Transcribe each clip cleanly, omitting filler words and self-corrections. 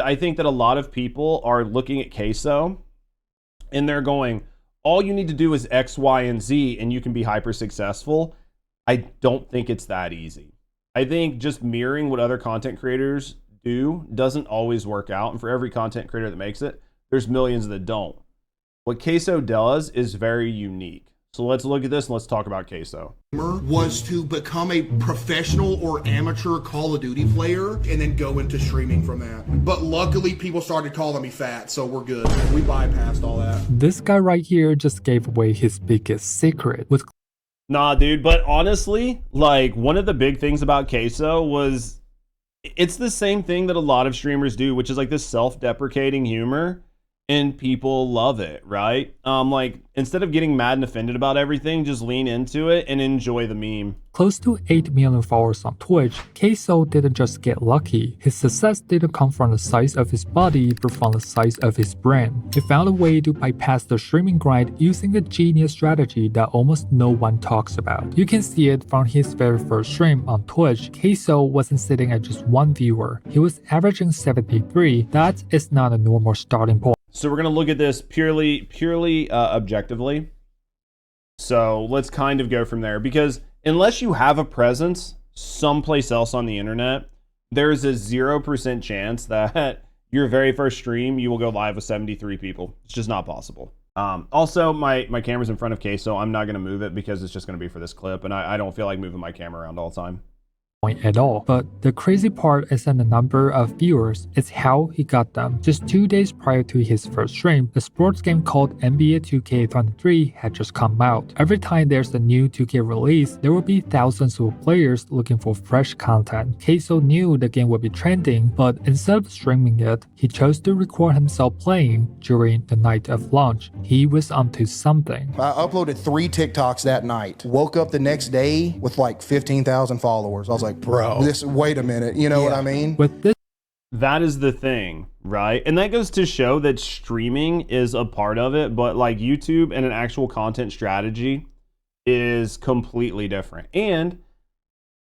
I think that a lot of people are looking at CaseOh and they're going, all you need to do is X, Y, and Z, and you can be hyper successful. I don't think it's that easy. I think just mirroring what other content creators do doesn't always work out. And for every content creator that makes it, there's millions that don't. What CaseOh does is very unique. So let's look at this and let's talk about CaseOh. Was to become a professional or amateur Call of Duty player and then go into streaming from that. But luckily people started calling me fat, so we're good. We bypassed all that. This guy right here just gave away his biggest secret with Nah, dude, but honestly, like one of the big things about CaseOh was it's the same thing that a lot of streamers do, which is like this self-deprecating humor. And people love it, right? Like instead of getting mad and offended about everything, just lean into it and enjoy the meme. close to 8 million followers on Twitch, CaseOh didn't just get lucky. His success didn't come from the size of his body, but from the size of his brain. He found a way to bypass the streaming grind using a genius strategy that almost no one talks about. You can see it from his very first stream on Twitch. CaseOh wasn't sitting at just one viewer. He was averaging 73. That is not a normal starting point. So we're going to look at this purely objectively. So let's kind of go from there, because unless you have a presence someplace else on the internet, there's a 0% chance that your very first stream, you will go live with 73 people. It's just not possible. Also, my camera's in front of CaseOh. I'm not going to move it because it's just going to be for this clip, and I don't feel like moving my camera around all the time. At all. But the crazy part isn't the number of viewers, it's how he got them. Just 2 days prior to his first stream, a sports game called NBA 2K23 had just come out. Every time there's a new 2K release, there will be thousands of players looking for fresh content. CaseOh knew the game would be trending, but instead of streaming it, he chose to record himself playing during the night of launch. He was onto something. I uploaded 3 TikToks that night. Woke up the next day with like 15,000 followers. I was like, bro, wait a minute, you know what I mean? With this That is the thing, right? And that goes to show that streaming is a part of it, but like YouTube and an actual content strategy is completely different. And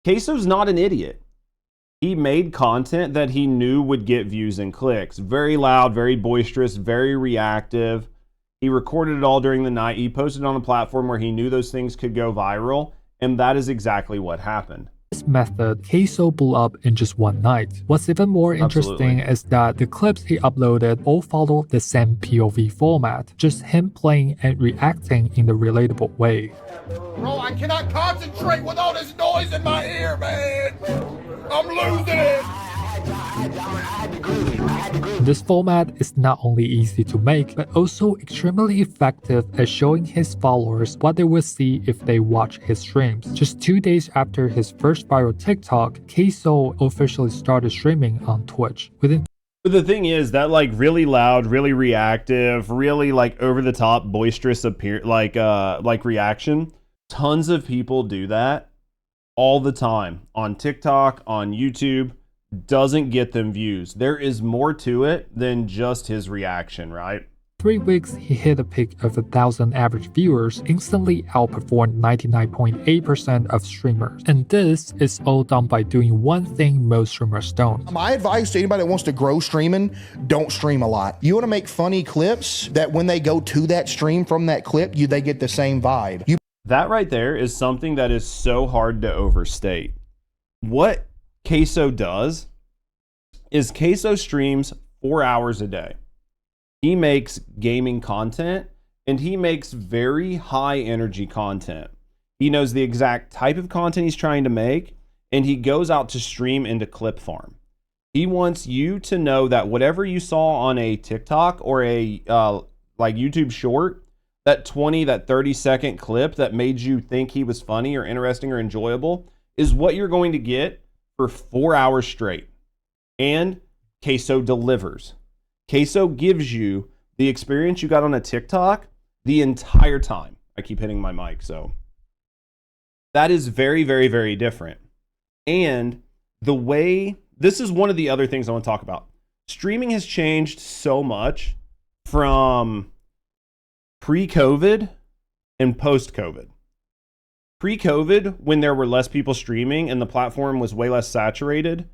CaseOh's not an idiot. He made content that he knew would get views and clicks. Very loud, very boisterous, very reactive. He recorded it all during the night. He posted it on a platform where he knew those things could go viral. And that is exactly what happened. method, CaseOh blew up in just one night. What's even more interesting is that the clips he uploaded all follow the same POV format, just him playing and reacting in the relatable way. Bro, I cannot concentrate with all this noise in my ear, man. I'm losing it. This format is not only easy to make, but also extremely effective at showing his followers what they will see if they watch his streams. Just 2 days after his first viral TikTok, CaseOh officially started streaming on Twitch. Within But the thing is that like really loud, really reactive, really like over the top, boisterous like reaction. Tons of people do that all the time on TikTok, on YouTube. Doesn't get them views. There is more to it than just his reaction, right? 3 weeks, he hit a peak of 1,000 average viewers, instantly outperformed 99.8% of streamers. And this is all done by doing one thing most streamers don't. My advice to anybody that wants to grow streaming, don't stream a lot. You want to make funny clips that when they go to that stream from that clip, they get the same vibe. That right there is something that is so hard to overstate. What CaseOh does is CaseOh streams 4 hours a day. He makes gaming content and he makes very high energy content. He knows the exact type of content he's trying to make, and he goes out to stream into clip farm. He wants you to know that whatever you saw on a TikTok or a like YouTube short, that 20, that 30-second clip that made you think he was funny or interesting or enjoyable is what you're going to get for 4 hours straight. And CaseOh delivers. CaseOh gives you the experience you got on a TikTok the entire time. I keep hitting my mic, so that is very, very, very different. And the way, this is one of the other things I want to talk about. Streaming has changed so much from pre-COVID and post-COVID. Pre-COVID, when there were less people streaming and the platform was way less saturated,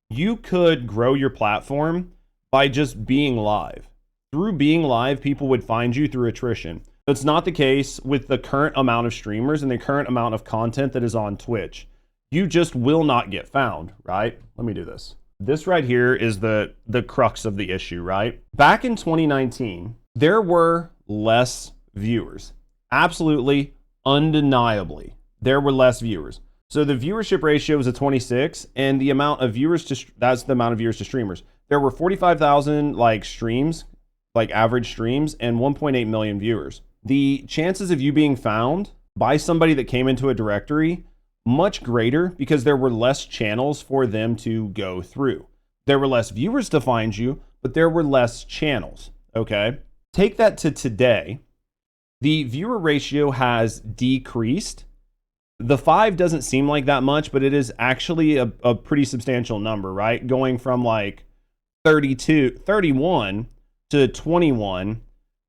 you could grow your platform by just being live. Through being live, people would find you through attrition. That's not the case with the current amount of streamers and the current amount of content that is on Twitch. You just will not get found, right? Let me do this. This right here is the crux of the issue, right? Back in 2019, there were less viewers. Absolutely, undeniably, there were less viewers. So the viewership ratio was a 26, and the amount of viewers that's the amount of viewers to streamers. There were 45,000 like streams, like average streams, and 1.8 million viewers. The chances of you being found by somebody that came into a directory, much greater because there were less channels for them to go through. There were less viewers to find you, but there were less channels, okay? Take that to today. The viewer ratio has decreased. The 5 doesn't seem like that much, but it is actually a pretty substantial number, right? Going from like 31 to 21.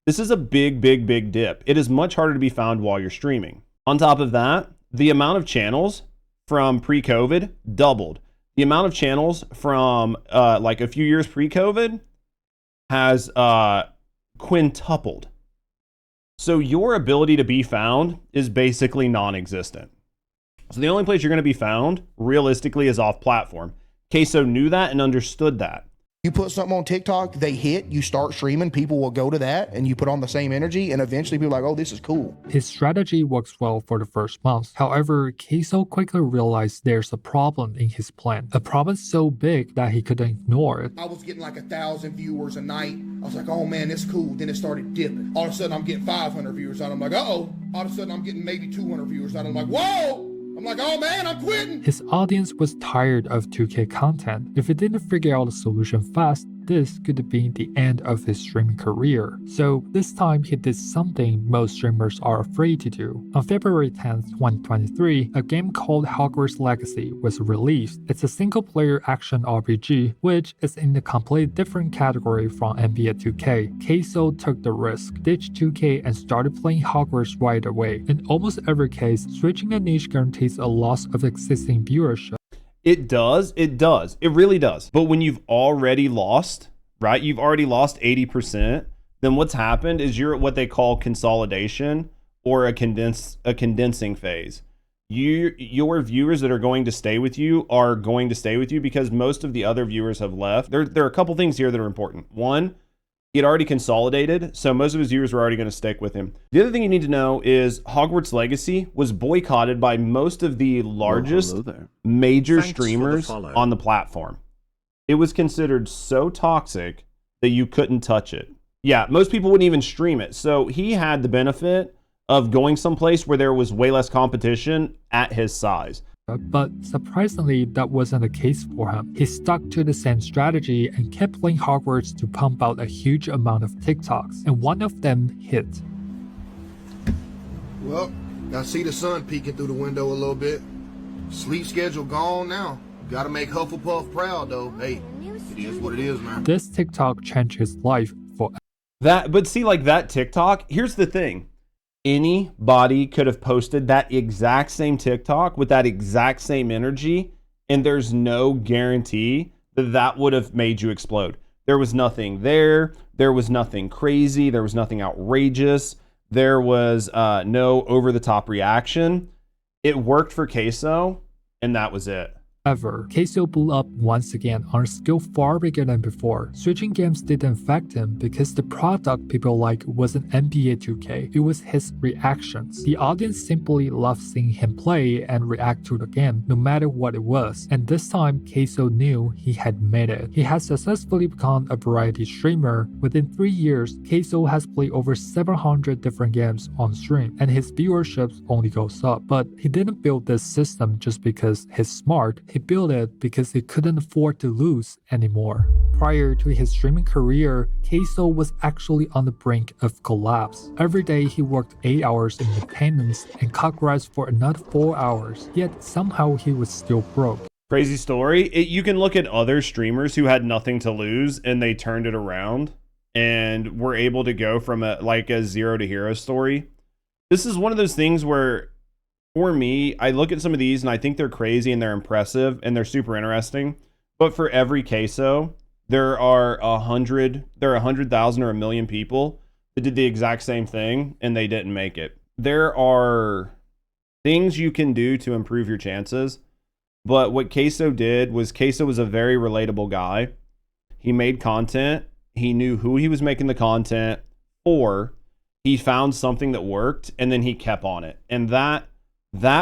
This is a big dip. It is much harder to be found while you're streaming. On top of that, the amount of channels from pre-COVID doubled. The amount of channels from like a few years pre-COVID has quintupled. So your ability to be found is basically non-existent. So the only place you're going to be found realistically is off platform. CaseOh knew that and understood that. You put something on TikTok, they hit, you start streaming, people will go to that, and you put on the same energy, and eventually people are like, oh, this is cool. His strategy works well for the first month. However, CaseOh quickly realized there's a problem in his plan. A problem so big that he couldn't ignore it. I was getting like 1,000 viewers a night. I was like, oh man, it's cool. Then it started dipping. All of a sudden, I'm getting 500 viewers out. I'm like, uh-oh. All of a sudden, I'm getting maybe 200 viewers out. I'm like, whoa! I'm like, oh man, I'm quitting. His audience was tired of 2K content. If he didn't figure out a solution fast, this could have been the end of his streaming career. So this time he did something most streamers are afraid to do. On February 10th, 2023, a game called Hogwarts Legacy was released. It's a single-player action RPG, which is in a completely different category from NBA 2K. CaseOh took the risk, ditched 2K and started playing Hogwarts right away. In almost every case, switching the niche guarantees a loss of existing viewership. It does. It really does. But when you've already lost, right? You've already lost 80%. Then what's happened is you're at what they call consolidation or a condensing phase. Your viewers that are going to stay with you are going to stay with you because most of the other viewers have left. There are a couple things here that are important. One, he had already consolidated, so most of his viewers were already going to stick with him. The other thing you need to know is Hogwarts Legacy was boycotted by most of the largest major streamers on the platform. It was considered so toxic that you couldn't touch it. Yeah, most people wouldn't even stream it. So he had the benefit of going someplace where there was way less competition at his size. But surprisingly, that wasn't the case for him. He stuck to the same strategy and kept playing Hogwarts to pump out a huge amount of TikToks, and one of them hit. Well, I see the sun peeking through the window a little bit. Sleep schedule gone now. Gotta make Hufflepuff proud though. Hey, it is what it is, man. This TikTok changed his life forever. But see, like that TikTok, here's the thing. Anybody could have posted that exact same TikTok with that exact same energy, and there's no guarantee that that would have made you explode. There was nothing there. There was nothing crazy. There was nothing outrageous. There was no over-the-top reaction. It worked for CaseOh, and that was it. However, CaseOh blew up once again on a scale far bigger than before. Switching games didn't affect him because the product people like wasn't NBA 2K, it was his reactions. The audience simply loved seeing him play and react to the game, no matter what it was. And this time, CaseOh knew he had made it. He has successfully become a variety streamer. Within 3 years, CaseOh has played over 700 different games on stream, and his viewership only goes up. But he didn't build this system just because he's smart. He built it because he couldn't afford to lose anymore. Prior to his streaming career, CaseOh was actually on the brink of collapse. Every day he worked 8 hours in maintenance and cut grass for another 4 hours, yet somehow he was still broke. Crazy story. You can look at other streamers who had nothing to lose and they turned it around and were able to go from a zero to hero story. This is one of those things where, for me, I look at some of these and I think they're crazy and they're impressive and they're super interesting. But for every CaseOh, There are 100,000 or a million people that did the exact same thing and they didn't make it. There are things you can do to improve your chances, but what CaseOh did was CaseOh was a very relatable guy. He made content. He knew who he was making the content for. He found something that worked and then he kept on it. And that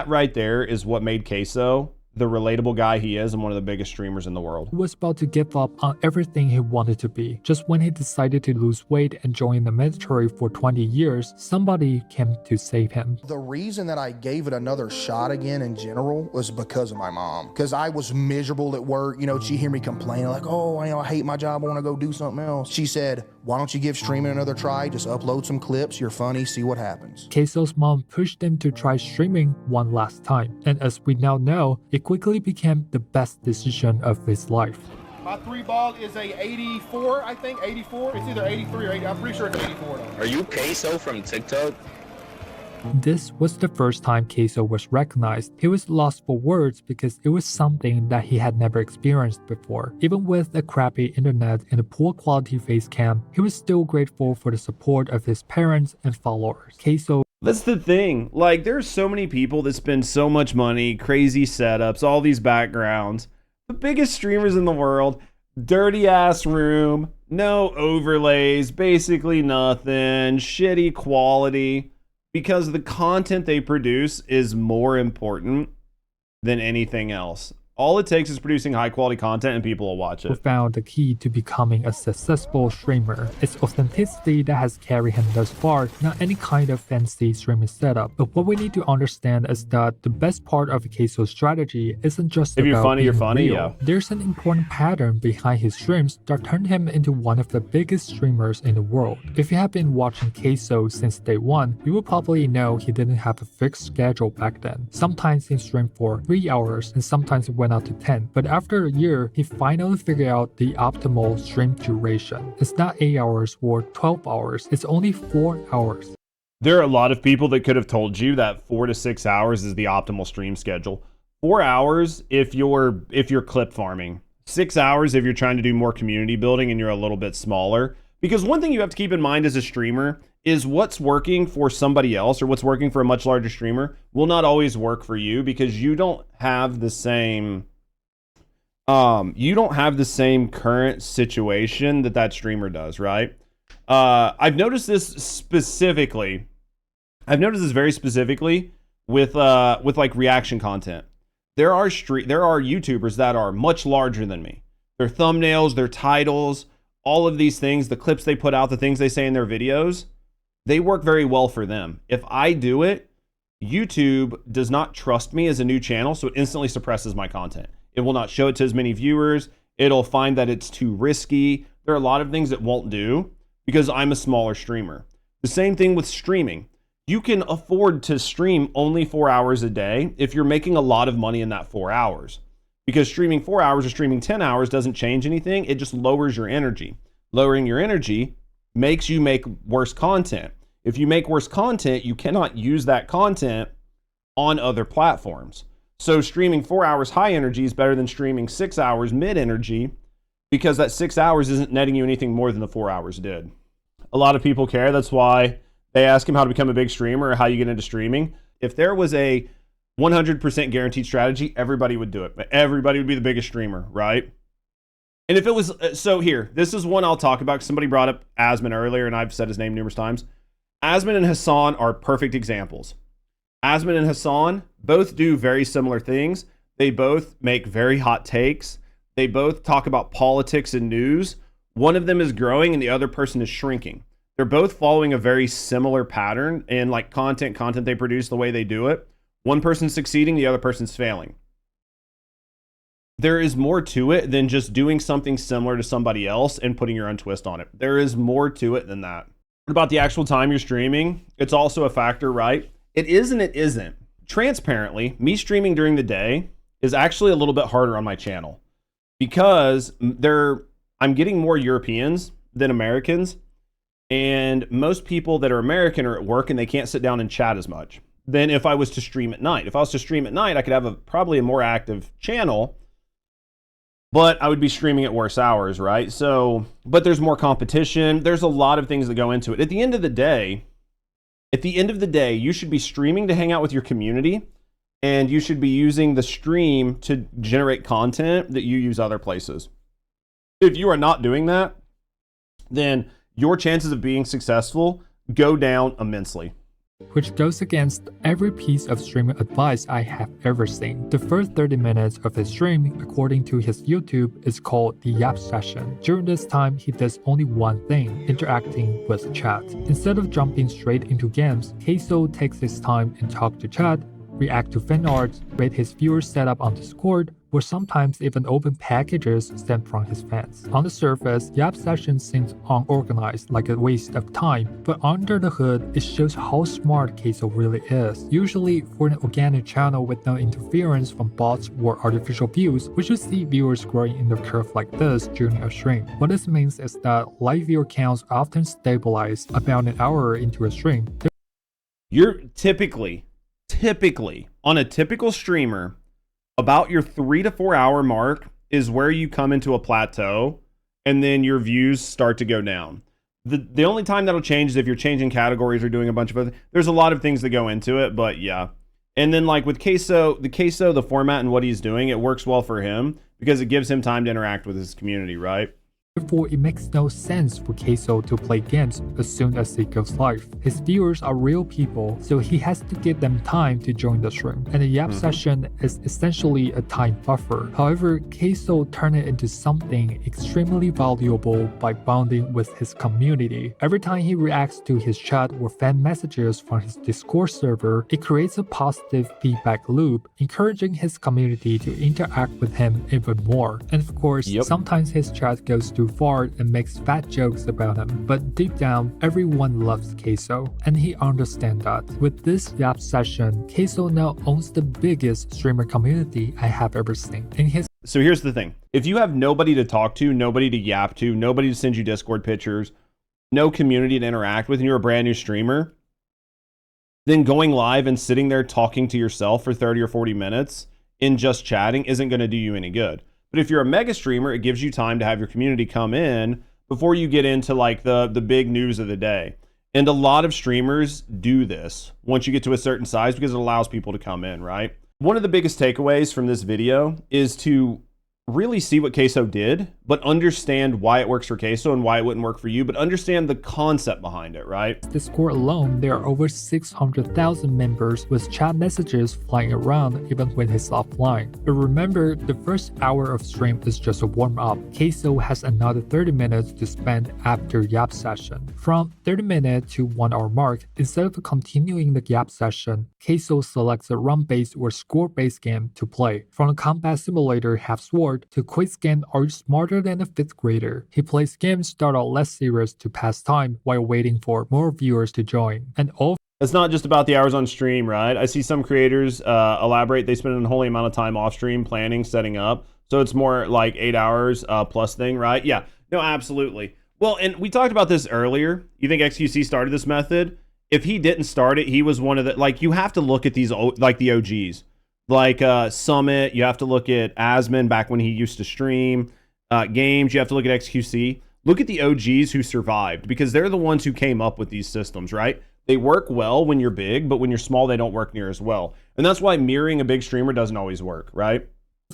right there is what made CaseOh the relatable guy he is and one of the biggest streamers in the world. He was about to give up on everything he wanted to be. Just when he decided to lose weight and join the military for 20 years, somebody came to save him. The reason that I gave it another shot again in general was because of my mom. Because I was miserable at work. You know, she'd hear me complaining like, oh, I hate my job, I want to go do something else. She said, why don't you give streaming another try? Just upload some clips, you're funny, see what happens. CaseOh's mom pushed him to try streaming one last time. And as we now know, it quickly became the best decision of his life. My 3-ball is a 84, I think, 84. It's either 83 or 80. I'm pretty sure it's 84 though. Are you CaseOh from TikTok? This was the first time CaseOh was recognized. He was lost for words because it was something that he had never experienced before. Even with a crappy internet and a poor quality face cam, he was still grateful for the support of his parents and followers. CaseOh That's the thing. Like, there's so many people that spend so much money, crazy setups, all these backgrounds. The biggest streamers in the world, dirty ass room, no overlays, basically nothing, shitty quality, because the content they produce is more important than anything else. All it takes is producing high quality content and people will watch who it. found the key to becoming a successful streamer. It's authenticity that has carried him thus far, not any kind of fancy streaming setup. But what we need to understand is that the best part of CaseOh's strategy isn't just If about you're funny, you're being funny, real. yeah. There's an important pattern behind his streams that turned him into one of the biggest streamers in the world. If you have been watching CaseOh since day one, you will probably know he didn't have a fixed schedule back then. Sometimes he streamed for 3 hours and sometimes it went out to 10. But after a year, he finally figured out the optimal stream duration. It's not 8 hours or 12 hours, it's only 4 hours. There are a lot of people that could have told you that 4 to 6 hours is the optimal stream schedule. 4 hours if you're clip farming. 6 hours if you're trying to do more community building and you're a little bit smaller. Because one thing you have to keep in mind as a streamer is what's working for somebody else or what's working for a much larger streamer will not always work for you because you don't have the same current situation that streamer does, right? I've noticed this specifically. I've noticed this very specifically with like reaction content. There are YouTubers that are much larger than me. Their thumbnails, their titles, all of these things, the clips they put out, the things they say in their videos, they work very well for them. If I do it, YouTube does not trust me as a new channel, so it instantly suppresses my content. It will not show it to as many viewers. It'll find that it's too risky. There are a lot of things it won't do because I'm a smaller streamer. The same thing with streaming. You can afford to stream only 4 hours a day if you're making a lot of money in that 4 hours. Because streaming 4 hours or streaming 10 hours doesn't change anything. It just lowers your energy. Lowering your energy makes you make worse content. If you make worse content, you cannot use that content on other platforms. So streaming 4 hours high energy is better than streaming 6 hours mid energy because that 6 hours isn't netting you anything more than the 4 hours did. A lot of people care. That's why they ask him how to become a big streamer or how you get into streaming. If there was a 100% guaranteed strategy, everybody would do it. Everybody would be the biggest streamer, right? And if it was, so here, this is one I'll talk about. Somebody brought up Asman earlier and I've said his name numerous times. Asman and Hassan are perfect examples. Asman and Hassan both do very similar things. They both make very hot takes. They both talk about politics and news. One of them is growing and the other person is shrinking. They're both following a very similar pattern in like content they produce, the way they do it. One person's succeeding, the other person's failing. There is more to it than just doing something similar to somebody else and putting your own twist on it. There is more to it than that. What about the actual time you're streaming? It's also a factor, right? It is and it isn't. Transparently, me streaming during the day is actually a little bit harder on my channel because I'm getting more Europeans than Americans, and most people that are American are at work and they can't sit down and chat as much than if I was to stream at night. If I was to stream at night, I could have probably a more active channel but I would be streaming at worse hours, right? So, but there's more competition. There's a lot of things that go into it. At the end of the day, you should be streaming to hang out with your community, and you should be using the stream to generate content that you use other places. If you are not doing that, then your chances of being successful go down immensely. Which goes against every piece of streaming advice I have ever seen. The first 30 minutes of his stream, according to his YouTube, is called the Yap Session. During this time, he does only one thing, interacting with chat. Instead of jumping straight into games, CaseOh takes his time and talk to chat, react to fan art, rate his viewers setup on Discord, or sometimes even open packages sent from his fans. On the surface, Yap Session seems unorganized, like a waste of time, but under the hood, it shows how smart CaseOh really is. Usually, for an organic channel with no interference from bots or artificial views, we should see viewers growing in the curve like this during a stream. What this means is that live viewer counts often stabilize about an hour into a stream. You're typically, on a typical streamer, about your 3 to 4 hour mark is where you come into a plateau, and then your views start to go down. The only time that'll change is if you're changing categories or doing a bunch of other. There's a lot of things that go into it, but yeah. And then like with CaseOh, the format and what he's doing, it works well for him because it gives him time to interact with his community, right? Therefore, it makes no sense for CaseOh to play games as soon as he goes live. His viewers are real people, so he has to give them time to join the stream, and the Yap Session is essentially a time buffer. However, CaseOh turned it into something extremely valuable by bonding with his community. Every time he reacts to his chat or fan messages from his Discord server, it creates a positive feedback loop, encouraging his community to interact with him even more. And of course, sometimes his chat goes too far and makes fat jokes about him, but deep down, everyone loves CaseOh, and he understands that. With this Yap Session, CaseOh now owns the biggest streamer community I have ever seen. So here's the thing. If you have nobody to talk to, nobody to yap to, nobody to send you Discord pictures, no community to interact with, and you're a brand new streamer, then going live and sitting there talking to yourself for 30 or 40 minutes in just chatting isn't going to do you any good. But if you're a mega streamer, it gives you time to have your community come in before you get into like the big news of the day. And a lot of streamers do this once you get to a certain size because it allows people to come in, right? One of the biggest takeaways from this video is to really see what CaseOh did, but understand why it works for CaseOh and why it wouldn't work for you, but understand the concept behind it, right? Discord alone, there are over 600,000 members with chat messages flying around even when he's offline. But remember, the first hour of stream is just a warm-up. CaseOh has another 30 minutes to spend after Yap Session. From 30 minute to 1 hour mark, instead of continuing the Yap Session, CaseOh selects a run-based or score-based game to play. From the combat simulator Half Sword to quiz game Are You Smarter Than a 5th Grader? He plays games that are less serious to pass time while waiting for more viewers to join. And all it's not just about the hours on stream, right? I see some creators elaborate. They spend an unholy amount of time off stream planning, setting up. So it's more like 8 hours plus thing, right? Yeah, no, absolutely. Well, and we talked about this earlier. You think XQC started this method? If he didn't start it, he was one of the, like, you have to look at these, like the OGs. Like Summit, you have to look at Asman back when he used to stream. Games, you have to look at XQC. Look at the OGs who survived because they're the ones who came up with these systems, right? They work well when you're big, but when you're small, they don't work near as well. And that's why mirroring a big streamer doesn't always work, right?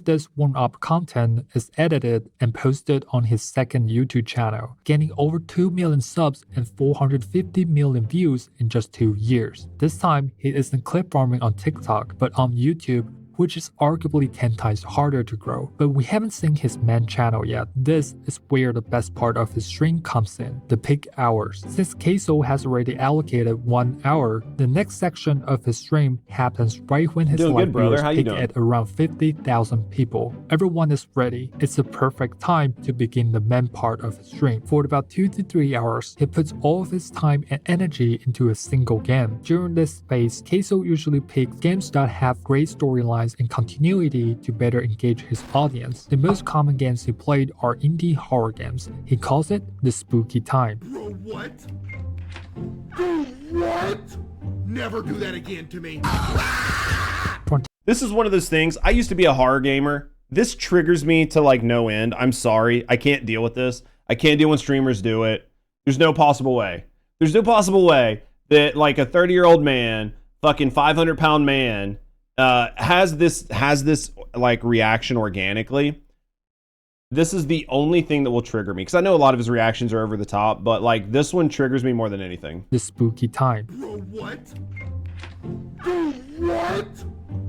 This warm-up content is edited and posted on his second YouTube channel, gaining over 2 million subs and 450 million views in just 2 years. This time, he isn't clip farming on TikTok, but on YouTube, which is arguably 10 times harder to grow. But we haven't seen his main channel yet. This is where the best part of his stream comes in, the peak hours. Since CaseOh has already allocated 1 hour, the next section of his stream happens right when his live viewers peak at around 50,000 people. Everyone is ready. It's the perfect time to begin the main part of his stream. For about 2 to 3 hours, he puts all of his time and energy into a single game. During this phase, CaseOh usually picks games that have great storylines and continuity to better engage his audience. The most common games he played are indie horror games. He calls it the spooky time. Bro, what? Bro, what? Never do that again to me. This is one of those things. I used to be a horror gamer. this triggers me to like no end. I'm sorry. I can't deal with this. I can't deal when streamers do it. There's no possible way. There's no possible way that like a 30-year-old man, fucking 500-pound man, has this like reaction organically. This is the only thing that will trigger me, because I know a lot of his reactions are over the top, but like this one triggers me more than anything. The spooky time. Bro, what? Dude, what?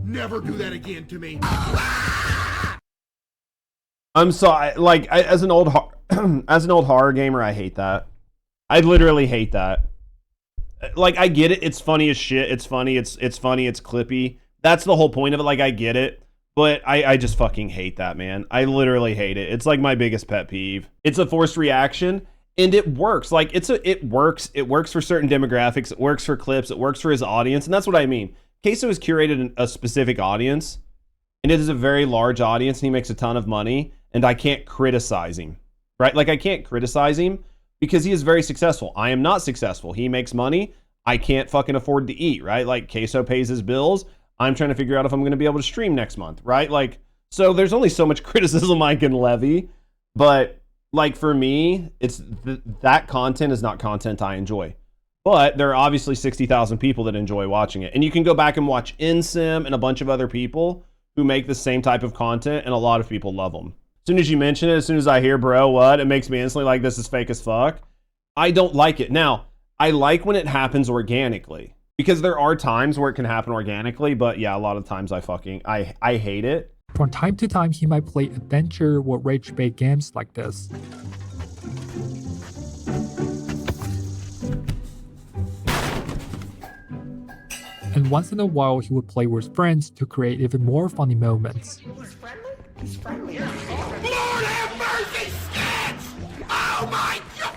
Never do that again to me. I'm sorry. Like as an old horror gamer, I hate that. I literally hate that. Like I get it. It's funny as shit. It's funny. It's funny. It's clippy. That's the whole point of it. Like I get it. But I just fucking hate that, man. I literally hate it. It's like my biggest pet peeve. It's a forced reaction, and it works. Like it works. It works for certain demographics. It works for clips. It works for his audience, and that's what I mean. CaseOh has curated a specific audience, and it is a very large audience, and he makes a ton of money, and I can't criticize him, right? Like I can't criticize him because he is very successful. I am not successful. He makes money. I can't fucking afford to eat, right? Like CaseOh pays his bills. I'm trying to figure out if I'm going to be able to stream next month, right? Like, so there's only so much criticism I can levy, but like for me, it's that content is not content I enjoy. But there are obviously 60,000 people that enjoy watching it. And you can go back and watch InSim and a bunch of other people who make the same type of content, and a lot of people love them. As soon as you mention it, as soon as I hear, bro, what? It makes me instantly like, this is fake as fuck. I don't like it. Now, I like when it happens organically, because there are times where it can happen organically, but yeah, a lot of times I hate it. From time to time, he might play adventure or rage bait games like this. And once in a while, he would play with friends to create even more funny moments. He's friendly? He's friendly. Lord have mercy, skits! Oh my god!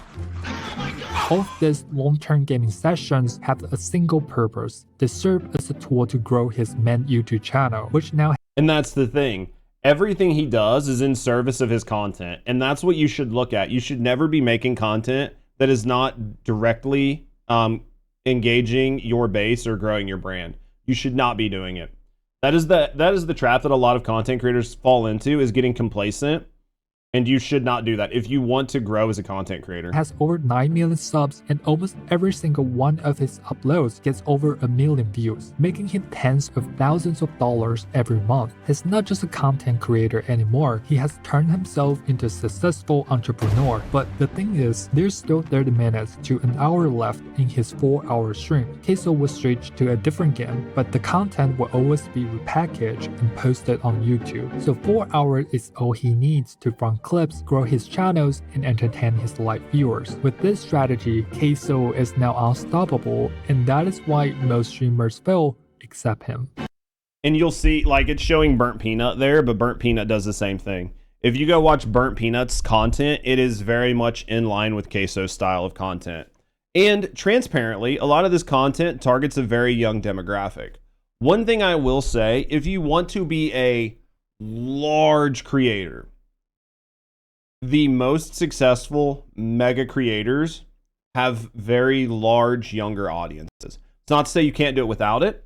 All of these long-term gaming sessions have a single purpose. They serve as a tool to grow his main YouTube channel, which now. And that's the thing. Everything he does is in service of his content. And that's what you should look at. You should never be making content that is not directly engaging your base or growing your brand. You should not be doing it. That is the trap that a lot of content creators fall into, is getting complacent. And you should not do that if you want to grow as a content creator. Has over 9 million subs, and almost every single one of his uploads gets over 1 million views, making him tens of thousands of dollars every month. He's not just a content creator anymore, he has turned himself into a successful entrepreneur. But the thing is, there's still 30 minutes to an hour left in his 4-hour stream. CaseOh will switch to a different game, but the content will always be repackaged and posted on YouTube. So 4 hours is all he needs to run clips, grow his channels, and entertain his live viewers. With this strategy, CaseOh is now unstoppable, and that is why most streamers fail except him. And you'll see, like, it's showing Burnt Peanut there, but Burnt Peanut does the same thing. If you go watch Burnt Peanut's content, it is very much in line with CaseOh's style of content. And transparently, a lot of this content targets a very young demographic. One thing I will say, if you want to be a large creator, the most successful mega creators have very large younger audiences. It's not to say you can't do it without it,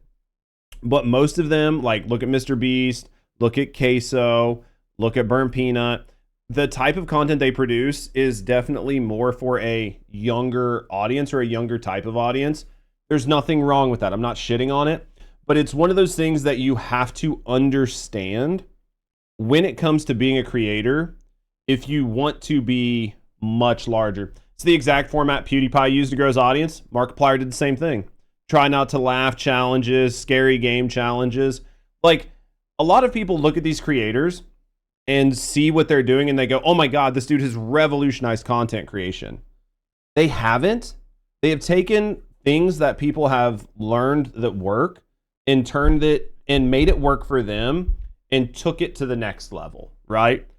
but most of them, like look at Mr. Beast, look at CaseOh, look at Burnt Peanut, the type of content they produce is definitely more for a younger audience or a younger type of audience. There's nothing wrong with that. I'm not shitting on it, but it's one of those things that you have to understand when it comes to being a creator. If you want to be much larger, it's the exact format PewDiePie used to grow his audience. Markiplier did the same thing. Try not to laugh challenges, scary game challenges. Like, a lot of people look at these creators and see what they're doing and they go, oh my God, this dude has revolutionized content creation. They haven't. They have taken things that people have learned that work and turned it and made it work for them and took it to the next level, right?